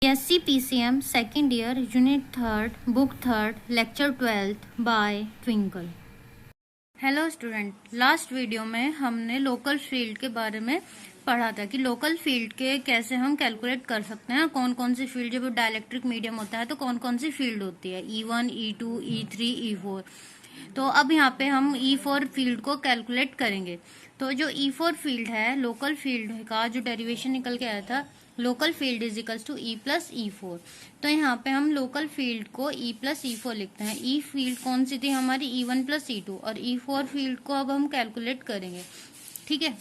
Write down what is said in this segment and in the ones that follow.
BSc PCM second year unit 3 book 3 lecture 12 by Twinkle. Hello student, last video में हमने local field के बारे में पढ़ा था कि लोकल फील्ड के कैसे हम कैलकुलेट कर सकते हैं, कौन कौन सी फील्ड, जब डाइलेक्ट्रिक मीडियम होता है तो कौन कौन सी फील्ड होती है, E1 E2 E3 E4। तो अब यहाँ पे हम E4 फील्ड को कैलकुलेट करेंगे। तो जो E4 फील्ड है, लोकल फील्ड का जो डेरिवेशन निकल के आया था, local field is equals to E plus E4। तो यहाँ पे हम लोकल फील्ड को E प्लस E4 लिखते हैं। E फील्ड कौन सी थी हमारी, E1 प्लस E2, और E4 फील्ड को अब हम कैलकुलेट करेंगे। ठीक है,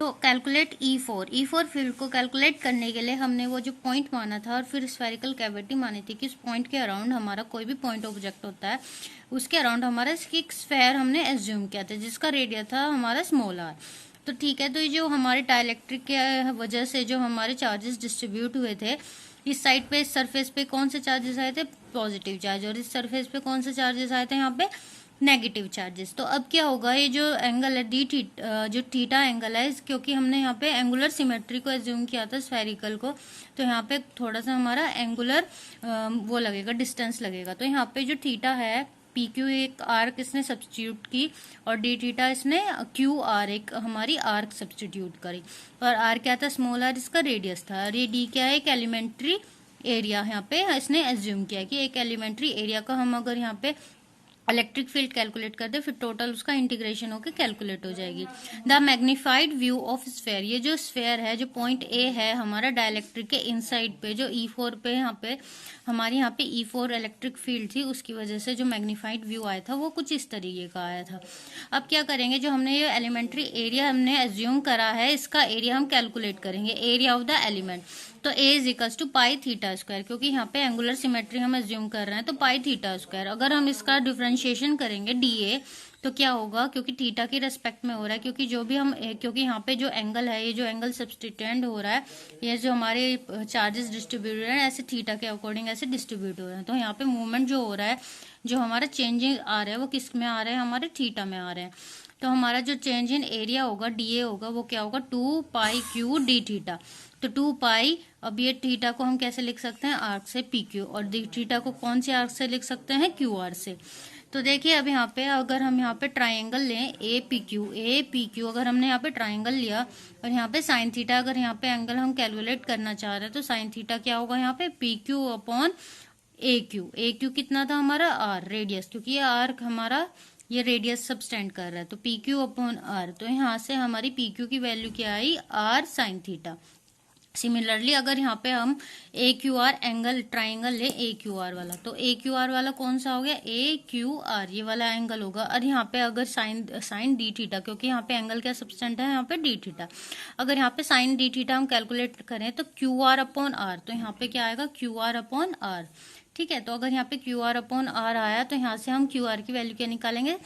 तो कैलकुलेट E4 फील्ड को कैलकुलेट करने के लिए हमने वो जो पॉइंट माना था और फिर स्फेरिकल कैविटी मानी थी कि उस पॉइंट के अराउंड हमारा कोई भी पॉइंट ऑब्जेक्ट होता है, उसके अराउंड हमारा एक स्फेयर हमने एज्यूम किया था जिसका रेडियस था हमारा स्मॉल r। तो ठीक है, तो ये जो हमारे डाइलेक्ट्रिक के वजह से जो हमारे चार्जेस डिस्ट्रीब्यूट हुए थे, इस साइड पे, इस सरफेस पे कौन से चार्जेस आए थे, पॉजिटिव चार्ज, और इस सरफेस पे कौन से चार्जेस आए थे, यहाँ पे नेगेटिव चार्जेस। तो अब क्या होगा, ये जो एंगल है डी जो थीटा एंगल है, क्योंकि हमने यहाँ पे एंगुलर सिमेट्री को एज्यूम किया था स्फेरिकल को, तो यहाँ पे थोड़ा सा हमारा एंगुलर वो लगेगा, डिस्टेंस लगेगा। तो यहाँ पे जो थीटा है, पी क्यू एक आर्क इसने सब्सटीट्यूट की, और डी थीटा इसने क्यू आर एक हमारी आर्क सब्सटीट्यूट करी। और आर क्या था, स्मॉल आर इसका रेडियस था, और ये डी क्या है, एक एलिमेंट्री एरिया यहाँ पे इसने एज्यूम किया कि एक एलिमेंट्री एरिया का हम अगर यहाँ पे इलेक्ट्रिक फील्ड कैलकुलेट करते, फिर टोटल उसका इंटीग्रेशन होकर कैलकुलेट हो जाएगी। The magnified view of sphere, ये जो स्फेयर है, जो पॉइंट ए है हमारा डाइलेक्ट्रिक के इनसाइड पे, जो E4 पे यहाँ पे हमारी यहाँ पे E4 इलेक्ट्रिक फील्ड थी, उसकी वजह से जो मैग्नीफाइड व्यू आया था वो कुछ इस तरीके का आया था। अब क्या करेंगे, जो हमने ये एलिमेंट्री एरिया हमने एज्यूम करा है, इसका एरिया हम कैलकुलेट करेंगे, एरिया ऑफ द एलिमेंट। तो A is equals to pi theta square, क्योंकि यहाँ पे एंगुलर सिमेट्री हम एज्यूम कर रहे हैं, तो पाई थीटा स्क्वायर। अगर हम इसका डिफरेंशिएशन करेंगे डीए, तो क्या होगा, क्योंकि थीटा के रेस्पेक्ट में हो रहा है, क्योंकि जो भी हम, क्योंकि यहाँ पे जो एंगल है, ये जो एंगल सब्सटीट्यूएंट हो रहा है, ये जो हमारे चार्जेस डिस्ट्रीब्यूट हो रहे हैं, ऐसे थीटा के अकॉर्डिंग ऐसे डिस्ट्रीब्यूट हो रहे हैं। तो यहाँ पे मूवमेंट जो हो रहा है, जो हमारा चेंजिंग आ रहा है, वो किस में आ रहे हैं, हमारे थीटा में आ रहे हैं। तो हमारा जो चेंज इन एरिया होगा, डीए होगा, वो क्या होगा, 2 पाई क्यू डी थीटा। तो 2 पाई, अब ये थीटा को हम कैसे लिख सकते हैं, आर्क से पी क्यू, और डी थीटा को कौन से आर्क से लिख सकते हैं, क्यू आर से। तो देखिए, अब यहाँ पे अगर हम यहाँ पे ट्राइंगल लें ए पी क्यू, अगर हमने यहाँ पे ट्राइंगल लिया और यहाँ पे साइन थीटा, अगर यहाँ पे एंगल हम कैलकुलेट करना चाह रहे हैं, तो साइन थीटा क्या होगा, यहाँ पे पी क्यू अपॉन ए क्यू कितना था हमारा, आर रेडियस, क्योंकि ये आर्क हमारा ये रेडियस सब स्टैंड कर रहा है, तो पी क्यू अपॉन आर। तो यहाँ से हमारी पी क्यू की वैल्यू क्या आई, आर साइन थीटा। सिमिलरली अगर यहाँ पे हम ए क्यू आर एंगल ट्राइंगल ले, ए क्यू आर वाला, तो ए क्यू आर वाला कौन सा हो गया, ए क्यू आर, ये वाला एंगल होगा। और यहाँ पे अगर साइन डी थीटा, क्योंकि यहाँ पे एंगल क्या सब्सटेंट है, यहाँ पे डी थीटा, अगर यहाँ पे साइन डी थीटा हम कैलकुलेट करें तो क्यू आर अपॉन आर, तो यहाँ पे क्या आएगा, क्यू आर अपॉन आर। ठीक है, तो अगर यहाँ पे क्यू आर अपॉन आर आया, तो यहाँ से हम क्यू आर की वैल्यू क्या निकालेंगे,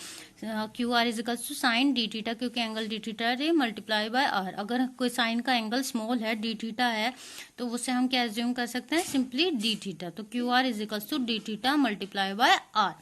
Q R is equal to sine D theta, क्योंकि एंगल डी थीटा है, मल्टीप्लाई बाय आर। अगर कोई साइन का एंगल स्मॉल है, डी थीटा है, तो उससे हम क्या एज्यूम कर सकते हैं, सिंपली डी थीटा। तो Q R is equal to D theta multiply by R.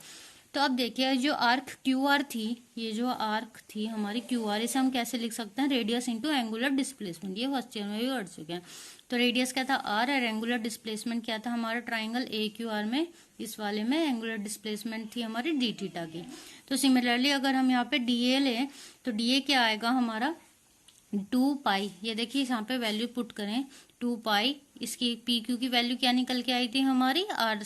तो अब देखिए, जो आर्क क्यू आर थी, ये जो आर्क थी हमारी क्यू आर, इसे हम कैसे लिख सकते हैं, रेडियस इंटू एंगुलर डिस्प्लेसमेंट, ये फर्स्ट ईयर में भी पढ़ चुके हैं। तो रेडियस क्या था, आर, और एंगुलर डिस्प्लेसमेंट क्या था हमारा ट्राइंगल ए क्यू आर में, इस वाले में एंगुलर डिस्प्लेसमेंट थी हमारी डी थीटा की। तो सिमिलरली अगर हम यहाँ पे डी ए लें, तो डी ए क्या आएगा हमारा, 2 पाई, ये देखिए यहाँ पे वैल्यू पुट करें, 2 पाई, इसकी पी क्यू की वैल्यू क्या निकल के आई थी हमारी, आर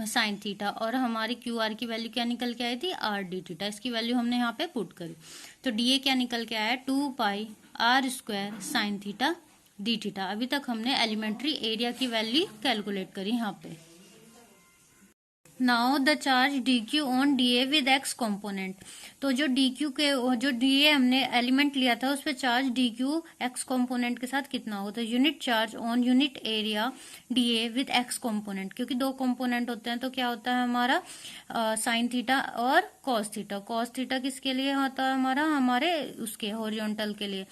साइन थीटा, और हमारी क्यू आर की वैल्यू क्या निकल के आई थी, आर डी थीटा, इसकी वैल्यू हमने यहाँ पे पुट करी। तो डी ए क्या निकल के आया, 2 pi are square sine theta d theta. अभी तक हमने एलिमेंट्री एरिया की वैल्यू कैलकुलेट करी यहाँ पे। Now the charge d q on d A with x component, तो जो डी क्यू के, जो डी ए हमने एलिमेंट लिया था, उस पर charge d Q x component के साथ कितना होगा, तो unit charge on unit area D A with x component, क्योंकि दो कॉम्पोनेंट होते हैं, तो क्या होता है हमारा साइन थीटा और कॉस थीटा। कॉस थीटा किसके लिए होता है हमारा, हमारे उसके हॉरिजॉन्टल के लिए,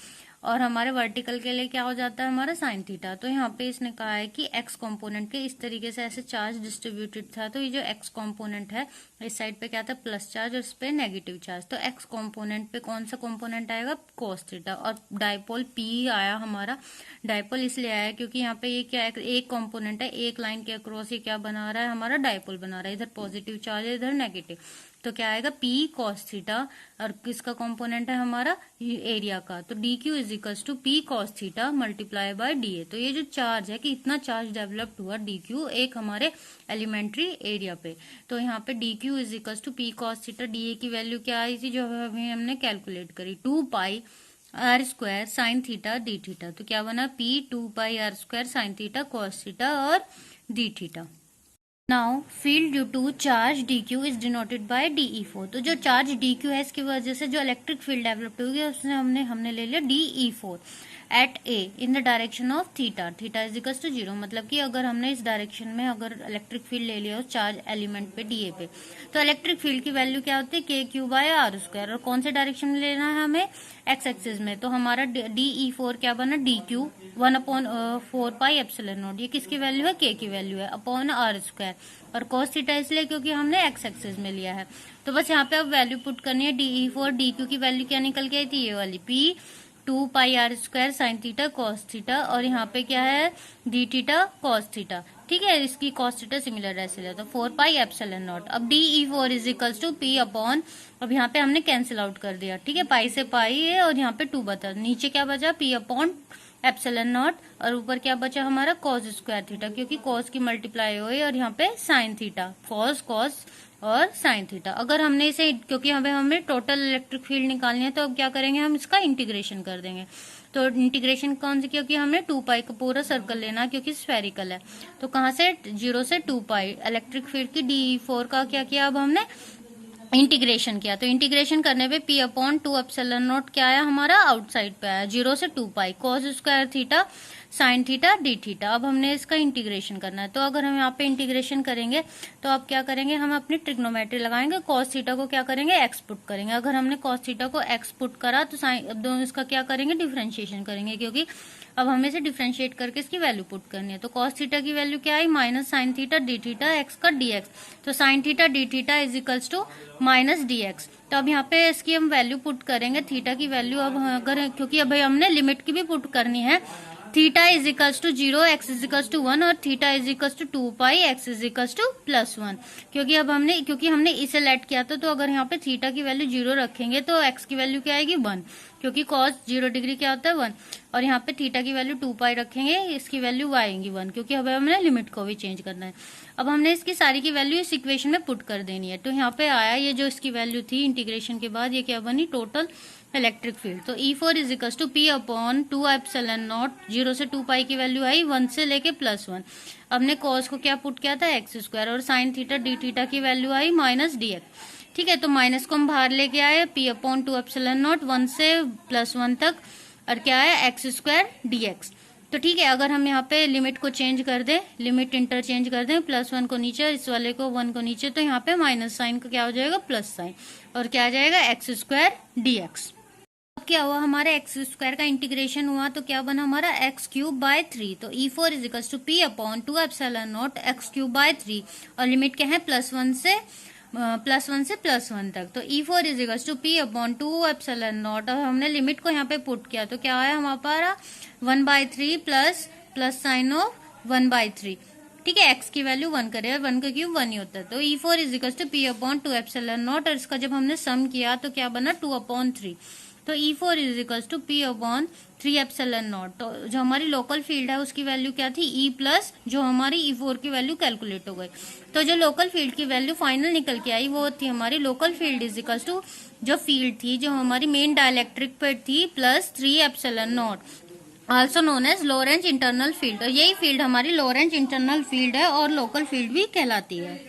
और हमारे वर्टिकल के लिए क्या हो जाता है हमारा साइन थीटा। तो यहाँ पे इसने कहा है कि एक्स कंपोनेंट के इस तरीके से ऐसे चार्ज डिस्ट्रीब्यूटेड था, तो ये जो एक्स कंपोनेंट है इस साइड पे क्या था प्लस चार्ज और इस पे नेगेटिव चार्ज। तो एक्स कंपोनेंट पे कौन सा कंपोनेंट आएगा कॉस थीटा। और डायपोल पी आया हमारा, डायपोल इसलिए आया क्योंकि यहाँ पे ये क्या है एक कंपोनेंट है, एक लाइन के अक्रॉस ये क्या बना रहा है हमारा डायपोल बना रहा है, इधर पॉजिटिव चार्ज है इधर नेगेटिव। तो क्या आएगा पी कॉस थीटा, और किसका कंपोनेंट है हमारा एरिया का, तो D Q is equals to P cos theta multiply by D A. तो ये जो चार्ज है कि इतना चार्ज डेवलप्ड हुआ डी क्यू एक हमारे एलिमेंट्री एरिया पे। तो यहाँ पे D Q is equals to P cos theta, D A की वैल्यू क्या आई थी जो अभी हमने कैलकुलेट करी 2 pi are square sine theta d theta. तो क्या बना P 2 pi are square sine theta cos theta और d theta. Now field due to charge d Q is denoted by DE4। तो जो चार्ज डी क्यू है इसकी वजह से जो इलेक्ट्रिक फील्ड डेवलप होगी उसने हमने ले लिया DE4 at A in the direction of theta, theta is equals to 0। मतलब कि अगर हमने इस डायरेक्शन में अगर इलेक्ट्रिक फील्ड ले लिया उस चार्ज एलिमेंट पे डीए पे, तो इलेक्ट्रिक फील्ड की वैल्यू क्या होती है के क्यू बाय आर स्क्वायर। और कौन से डायरेक्शन में लेना है हमें एक्स एक्सिस में, तो हमारा DE4 क्या बना D Q 1/4 pi epsilon not, ये किसकी वैल्यू है के की वैल्यू है अपॉन आर स्क्वायर, और cos थीटा इसलिए क्योंकि हमने एक्स एक्सिस में लिया है। तो बस यहाँ पे अब वैल्यू पुट करनी है DE4 डी क्यू की वैल्यू क्या निकल के आई थी ये वाली P 2 pi are square sine theta cos theta, और यहाँ पे क्या है डी थीटा कॉस थीटा। ठीक है, इसकी कॉस थीटा सिमिलर ऐसे लिया तो 4 पाई एप्सिलॉन नॉट। अब DE4 is equals to P upon, अब यहाँ पे हमने कैंसिल आउट कर दिया। ठीक है, पाई से पाई है और यहाँ पे 2 बचा, नीचे क्या बचा पी अपॉन एप्सिलॉन नॉट, और ऊपर क्या बचा हमारा कॉस स्क्वायर थीटा, क्योंकि कॉस की मल्टीप्लाई हुई, और यहाँ पे साइन थीटा कॉस कॉस और साइन थीटा। अगर हमने इसे, क्योंकि हमें टोटल इलेक्ट्रिक फील्ड निकालनी है, तो अब क्या करेंगे हम इसका इंटीग्रेशन कर देंगे। तो इंटीग्रेशन कौन सी, क्योंकि हमें 2 पाई का पूरा सर्कल लेना है क्योंकि स्फेरिकल है। तो कहाँ से 0 से 2 पाई इलेक्ट्रिक फील्ड की DE4 का क्या किया अब हमने इंटीग्रेशन किया। तो इंटीग्रेशन करने पे पी अपॉन 2 एप्सिलॉन नॉट क्या आया हमारा आउटसाइड पे आया 0 से 2 pi cos square theta sine theta d theta. अब हमने इसका इंटीग्रेशन करना है, तो अगर हम यहाँ पे इंटीग्रेशन करेंगे तो अब क्या करेंगे हम अपनी ट्रिग्नोमेट्री लगाएंगे, कॉस थीटा को क्या करेंगे एक्स पुट करेंगे। अगर हमने कॉस थीटा को एक्स पुट करा तो साइन, अब दोनों इसका क्या करेंगे डिफ्रेंशिएशन करेंगे, क्योंकि अब हमें इसे डिफ्रेंशिएट करके इसकी वैल्यू पुट करनी है। तो कॉस थीटा की वैल्यू क्या आई minus sine theta d theta x का डीएक्स। तो sine theta d theta is equals to minus dx. तो अब यहाँ पे इसकी हम वैल्यू पुट करेंगे थीटा की वैल्यू, अब अगर क्योंकि अब हमने लिमिट की भी पुट करनी है, theta is equals to 0 X is equals to 1 और theta is equals to 2 pi X is equals to +1। क्योंकि अब हमने इसे लेट किया था, तो अगर यहाँ पे थीटा की वैल्यू 0 रखेंगे तो एक्स की वैल्यू क्या आएगी 1, क्योंकि cos 0 डिग्री क्या होता है 1, और यहाँ पे थीटा की वैल्यू 2 पाई रखेंगे, इसकी वैल्यू y आएगी 1, क्योंकि अब हमने लिमिट को भी चेंज करना है। अब हमने इसकी सारी की वैल्यू इस इक्वेशन में पुट कर देनी है। तो यहाँ पे आया ये जो इसकी वैल्यू थी इंटीग्रेशन के बाद, ये क्या बनी टोटल इलेक्ट्रिक फील्ड। तो E4 is equal to P upon 2 epsilon naught, 0 से 2 पाई की वैल्यू आई 1 से लेके +1। हमने cos को क्या पुट किया था एक्स स्क्वायर, और साइन थीटा डी थीटा की वैल्यू आई माइनस dx। ठीक है, तो माइनस को हम बाहर लेके आए पी अपॉन 2 एप्सिलॉन नॉट 1 से +1 तक, और क्या है एक्स स्क्वायर dx। तो ठीक है, अगर हम यहाँ पे लिमिट को चेंज कर दें, लिमिट इंटरचेंज कर दें, +1 को नीचे इस वाले को 1 को नीचे, तो यहाँ पे माइनस साइन का क्या हो जाएगा प्लस साइन, और क्या आ जाएगा एक्स स्क्वायर dx। अब क्या हुआ हमारे एक्स स्क्वायर का इंटीग्रेशन हुआ, तो क्या बना हमारा एक्स क्यूब बाय 3। तो E4 is equal to P upon 2 epsilon naught X cube by 3, और लिमिट क्या है +1 से +1 तक। तो E4 is equal to P upon 2 epsilon naught, और हमने लिमिट को यहाँ पे पुट किया, तो क्या आया हमारा 1/3 प्लस साइन ऑफ 1/3। ठीक है, एक्स की वैल्यू 1 करे, 1 का क्यूब 1 ही होता है। तो E4 is equal to P upon 2 epsilon naught, और इसका जब हमने सम किया तो क्या बना 2/3। तो E4 is equal to P upon 3 epsilon naught. तो जो हमारी लोकल फील्ड है उसकी वैल्यू क्या थी E प्लस जो हमारी E4 की वैल्यू कैलकुलेट हो गई। तो जो लोकल फील्ड की वैल्यू फाइनल निकल के आई वो थी हमारी local field is equal to जो फील्ड थी जो हमारी मेन डायइलेक्ट्रिक पे थी +3 epsilon naught, also known as Lorentz internal field. और यही फील्ड हमारी लोरेंज इंटरनल फील्ड है और लोकल फील्ड भी कहलाती है।